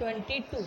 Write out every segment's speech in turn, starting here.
22,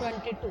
22।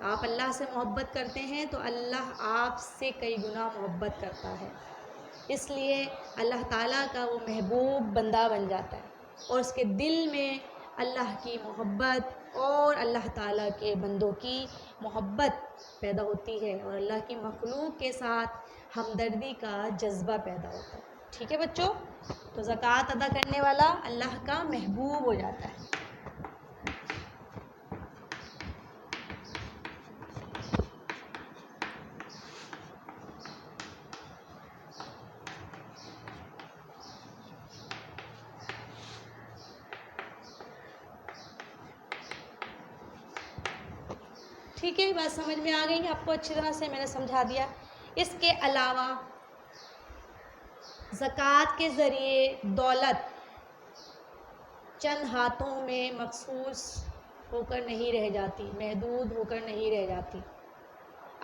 آپ اللہ سے محبت کرتے ہیں تو اللہ آپ سے کئی گنا محبت کرتا ہے، اس لیے اللہ تعالیٰ کا وہ محبوب بندہ بن جاتا ہے اور اس کے دل میں اللہ کی محبت اور اللہ تعالیٰ کے بندوں کی محبت پیدا ہوتی ہے اور اللہ کی مخلوق کے ساتھ ہمدردی کا جذبہ پیدا ہوتا ہے۔ ٹھیک ہے بچوں، تو زکوٰۃ ادا کرنے والا اللہ کا محبوب ہو جاتا ہے۔ ٹھیک ہے، بات سمجھ میں آ گئی آپ کو، اچھی طرح سے میں نے سمجھا دیا۔ اس کے علاوہ زکوٰۃ کے ذریعے دولت چند ہاتھوں میں مخصوص ہو کر نہیں رہ جاتی، محدود ہو کر نہیں رہ جاتی،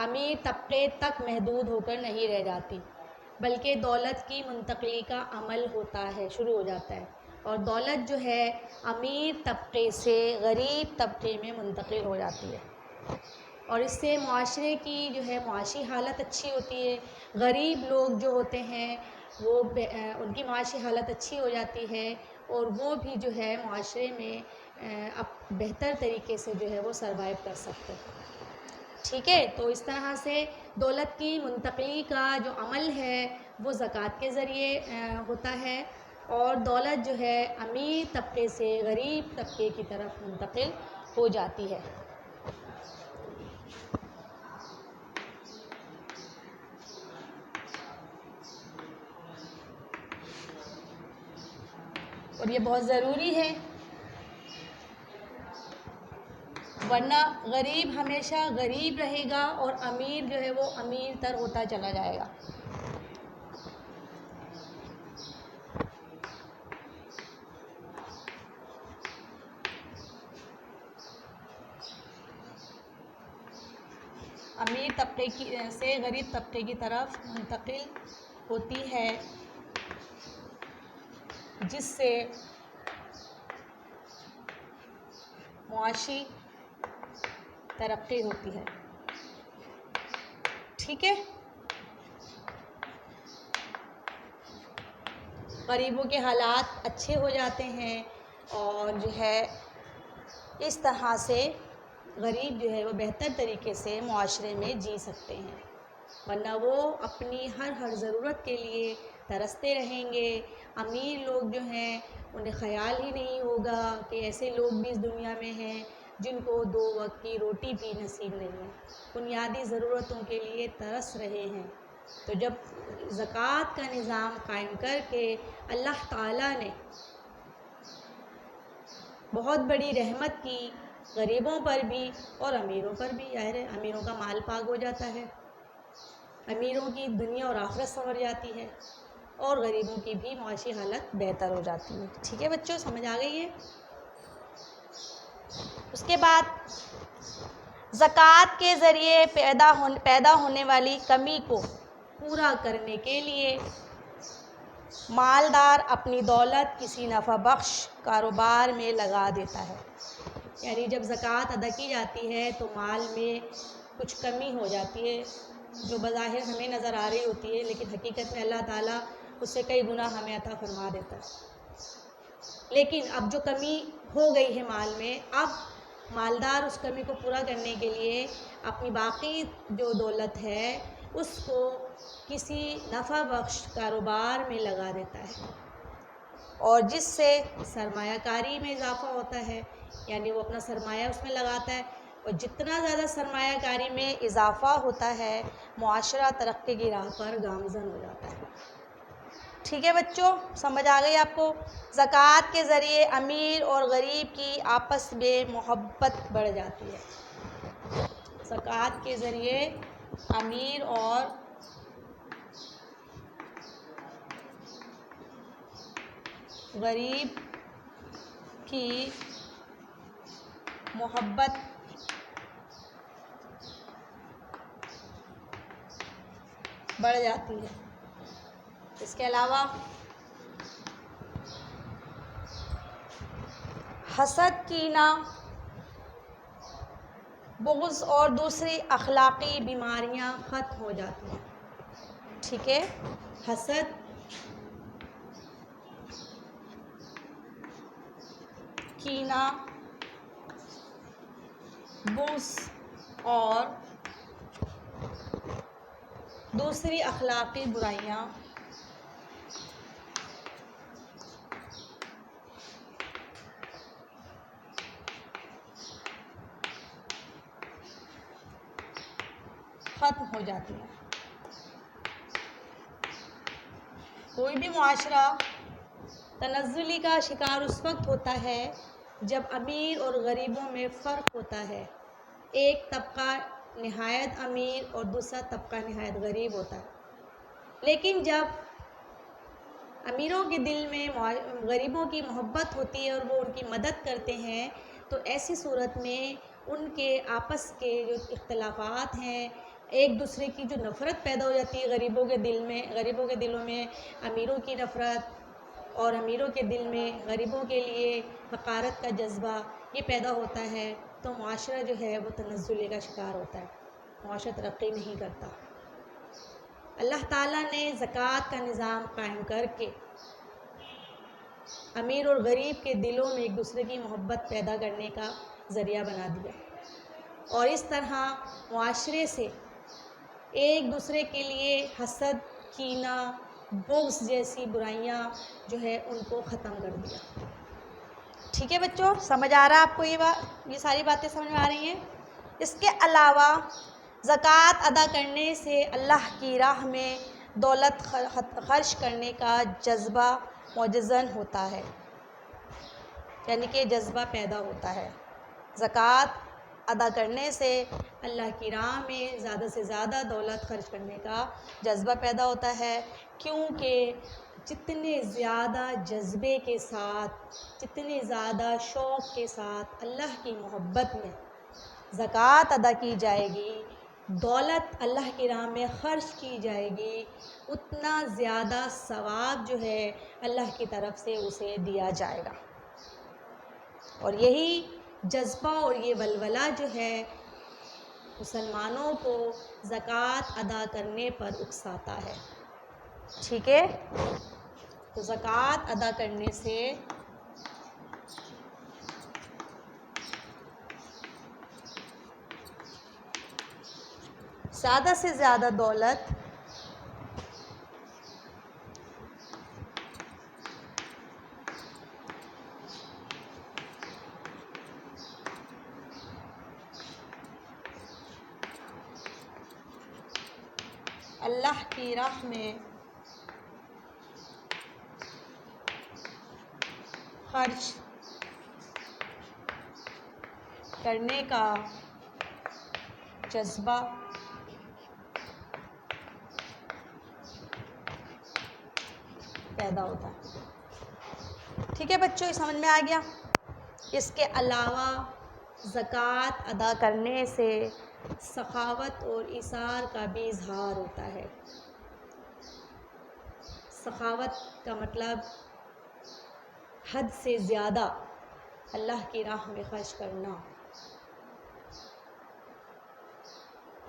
امیر طبقے تک محدود ہو کر نہیں رہ جاتی، بلکہ دولت کی منتقلی کا عمل ہوتا ہے، شروع ہو جاتا ہے، اور دولت جو ہے امیر طبقے سے غریب طبقے میں منتقل ہو جاتی ہے، اور اس سے معاشرے کی جو ہے معاشی حالت اچھی ہوتی ہے، غریب لوگ جو ہوتے ہیں وہ ان کی معاشی حالت اچھی ہو جاتی ہے اور وہ بھی جو ہے معاشرے میں اب بہتر طریقے سے جو ہے وہ سروائیو کر سکتے ہیں۔ ٹھیک ہے، تو اس طرح سے دولت کی منتقلی کا جو عمل ہے وہ زکوٰۃ کے ذریعے ہوتا ہے، اور دولت جو ہے امیر طبقے سے غریب طبقے کی طرف منتقل ہو جاتی ہے۔ اور یہ بہت ضروری ہے، ورنہ غریب ہمیشہ غریب رہے گا اور امیر جو ہے وہ امیر تر ہوتا چلا جائے گا۔ امیر طبقے سے غریب طبقے کی طرف منتقل ہوتی ہے، جس سے معاشی ترقی ہوتی ہے۔ ٹھیک ہے، غریبوں کے حالات اچھے ہو جاتے ہیں اور جو ہے اس طرح سے غریب جو ہے وہ بہتر طریقے سے معاشرے میں جی سکتے ہیں، ورنہ وہ اپنی ہر ضرورت کے لیے ترستے رہیں گے۔ امیر لوگ جو ہیں انہیں خیال ہی نہیں ہوگا کہ ایسے لوگ بھی اس دنیا میں ہیں جن کو 2 وقت کی روٹی بھی نصیب نہیں ہے، بنیادی ضرورتوں کے لیے ترس رہے ہیں۔ تو جب زکوٰۃ کا نظام قائم کر کے اللہ تعالیٰ نے بہت بڑی رحمت کی غریبوں پر بھی اور امیروں پر بھی، ظاہر ہے امیروں کا مال پاک ہو جاتا ہے، امیروں کی دنیا اور آخرت سنور جاتی ہے اور غریبوں کی بھی معاشی حالت بہتر ہو جاتی ہے۔ ٹھیک ہے بچوں، سمجھ آ گئی ہے؟ اس کے بعد زکوٰۃ کے ذریعے پیدا ہونے والی کمی کو پورا کرنے کے لیے مالدار اپنی دولت کسی نفع بخش کاروبار میں لگا دیتا ہے، یعنی جب زکوٰۃ ادا کی جاتی ہے تو مال میں کچھ کمی ہو جاتی ہے جو بظاہر ہمیں نظر آ رہی ہوتی ہے، لیکن حقیقت میں اللہ تعالیٰ اس سے کئی گنا ہمیں عطا فرما دیتا ہے۔ لیکن اب جو کمی ہو گئی ہے مال میں، اب مالدار اس کمی کو پورا کرنے کے لیے اپنی باقی جو دولت ہے اس کو کسی نفع بخش کاروبار میں لگا دیتا ہے، اور جس سے سرمایہ کاری میں اضافہ ہوتا ہے، یعنی وہ اپنا سرمایہ اس میں لگاتا ہے، اور جتنا زیادہ سرمایہ کاری میں اضافہ ہوتا ہے معاشرہ ترقی کی راہ پر گامزن ہو جاتا ہے۔ ٹھیک ہے بچوں، سمجھ آ گئی آپ کو؟ زکوٰۃ کے ذریعے امیر اور غریب کی آپس میں محبت بڑھ جاتی ہے۔ زکوٰۃ کے ذریعے امیر اور غریب کی محبت بڑھ جاتی ہے۔ اس کے علاوہ حسد، کینہ، بغض اور دوسری اخلاقی بیماریاں ختم ہو جاتی ہیں. ٹھیک ہے، حسد، کینہ، بغض اور دوسری اخلاقی برائیاں ختم ہو جاتی ہیں. کوئی بھی معاشرہ تنزلی کا شکار اس وقت ہوتا ہے جب امیر اور غریبوں میں فرق ہوتا ہے. ایک طبقہ نہایت امیر اور دوسرا طبقہ نہایت غریب ہوتا ہے. لیکن جب امیروں کے دل میں غریبوں کی محبت ہوتی ہے اور وہ ان کی مدد کرتے ہیں، تو ایسی صورت میں ان کے آپس کے جو اختلافات ہیں، ایک دوسرے کی جو نفرت پیدا ہو جاتی ہے غریبوں کے دلوں میں امیروں کی نفرت اور امیروں کے دل میں غریبوں کے لیے حقارت کا جذبہ یہ پیدا ہوتا ہے، تو معاشرہ جو ہے وہ تنزلی کا شکار ہوتا ہے، معاشرہ ترقی نہیں کرتا. اللہ تعالیٰ نے زکوٰۃ کا نظام قائم کر کے امیر اور غریب کے دلوں میں ایک دوسرے کی محبت پیدا کرنے کا ذریعہ بنا دیا، اور اس طرح معاشرے سے ایک دوسرے کے لیے حسد، کینہ، بغض جیسی برائیاں جو ہے ان کو ختم کر دیا. ٹھیک ہے بچوں، سمجھ آ رہا ہے آپ کو یہ ساری باتیں سمجھ میں آ رہی ہیں؟ اس کے علاوہ زکوٰۃ ادا کرنے سے اللہ کی راہ میں دولت خرچ کرنے کا جذبہ مجزن ہوتا ہے، یعنی کہ جذبہ پیدا ہوتا ہے. زکوٰۃ ادا کرنے سے اللہ کی راہ میں زیادہ سے زیادہ دولت خرچ کرنے کا جذبہ پیدا ہوتا ہے، کیونکہ جتنے زیادہ جذبے کے ساتھ، جتنے زیادہ شوق کے ساتھ اللہ کی محبت میں زکوٰۃ ادا کی جائے گی، دولت اللہ کی راہ میں خرچ کی جائے گی، اتنا زیادہ ثواب جو ہے اللہ کی طرف سے اسے دیا جائے گا. اور یہی جذبہ اور یہ ولولہ جو ہے مسلمانوں کو زکوٰۃ ادا کرنے پر اکساتا ہے. ٹھیک ہے، تو زکوٰۃ ادا کرنے سے زیادہ سے زیادہ دولت اللہ کی راہ میں خرچ کرنے کا جذبہ پیدا ہوتا ہے. ٹھیک ہے بچوں، یہ سمجھ میں آ گیا؟ اس کے علاوہ زکوٰۃ ادا کرنے سے سخاوت اور ایثار کا بھی اظہار ہوتا ہے. سخاوت کا مطلب حد سے زیادہ اللہ کی راہ میں خرچ کرنا،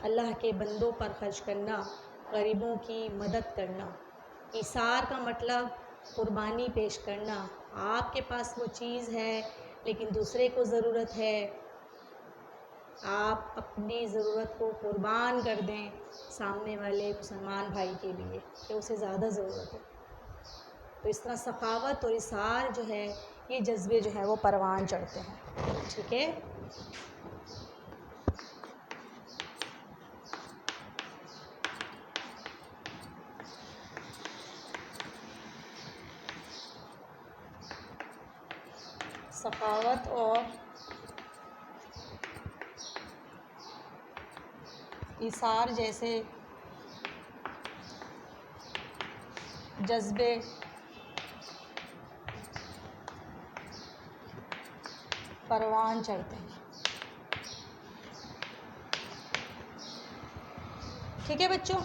اللہ کے بندوں پر خرچ کرنا، غریبوں کی مدد کرنا. ایثار کا مطلب قربانی پیش کرنا. آپ کے پاس وہ چیز ہے لیکن دوسرے کو ضرورت ہے، آپ اپنی ضرورت کو قربان کر دیں سامنے والے مسلمان بھائی کے لیے کہ اسے زیادہ ضرورت ہے. تو اس طرح سخاوت اور ایثار جو ہے یہ جذبے جو ہیں وہ پروان چڑھتے ہیں. ٹھیک ہے، سخاوت اور ایثار جیسے جذبے پروان چڑھتے ہیں. ٹھیک ہے بچوں،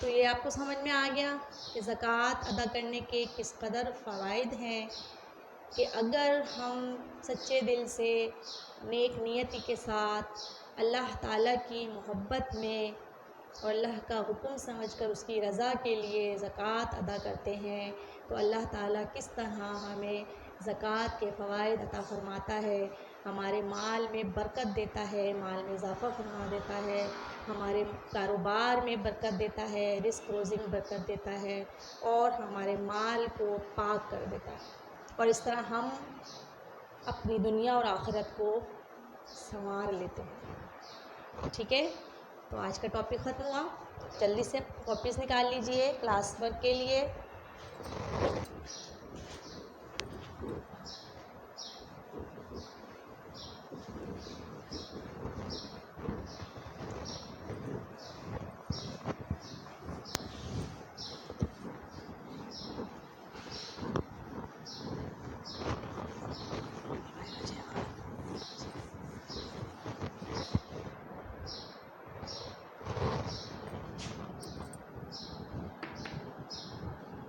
تو یہ آپ کو سمجھ میں آ گیا کہ زکوٰۃ ادا کرنے کے کس قدر فوائد ہیں کہ اگر ہم سچے دل سے نیک نیتی کے ساتھ اللہ تعالیٰ کی محبت میں اور اللہ کا حکم سمجھ کر اس کی رضا کے لیے زکوٰۃ ادا کرتے ہیں تو اللہ تعالیٰ کس طرح ہمیں زکوٰۃ کے فوائد عطا فرماتا ہے، ہمارے مال میں برکت دیتا ہے، مال میں اضافہ فرما دیتا ہے، ہمارے کاروبار میں برکت دیتا ہے، رزق روزی میں برکت دیتا ہے اور ہمارے مال کو پاک کر دیتا ہے، اور اس طرح ہم اپنی دنیا اور آخرت کو سنوار لیتے ہیں۔ ٹھیک ہے، تو آج کا ٹاپک ختم ہوا۔ جلدی سے کاپیز نکال لیجئے کلاس ورک کے لیے۔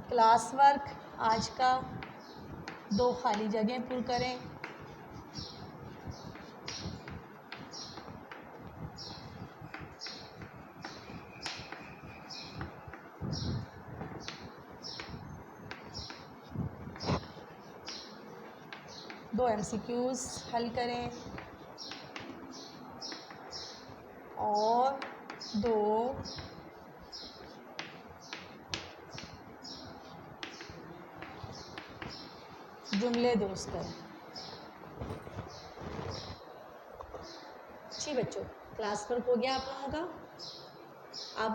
کلاس ورک آج کا 2 خالی جگہیں پر کریں۔ دو MCQs حل کریں اور 2 جملے درست کریں۔ جی بچوں، کلاس ورک ہو گیا آپ لوگوں کا، اب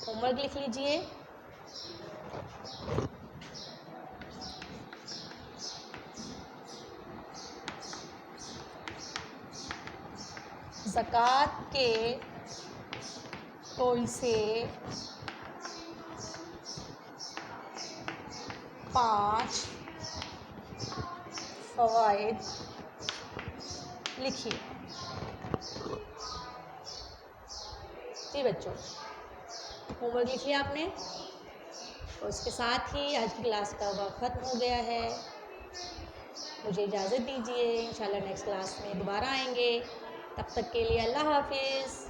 ہوم ورک لکھ لیجئے۔ زکوٰۃ کے ٹول سے 5 فوائد لکھیے۔ جی بچوں، ہوم ورک لکھ لیا آپ نے، اور اس کے ساتھ ہی آج کی کلاس کا وقت ختم ہو گیا ہے۔ مجھے اجازت دیجیے، انشاءاللہ نیکسٹ کلاس میں دوبارہ آئیں گے، تب تک کے لیے اللہ حافظ۔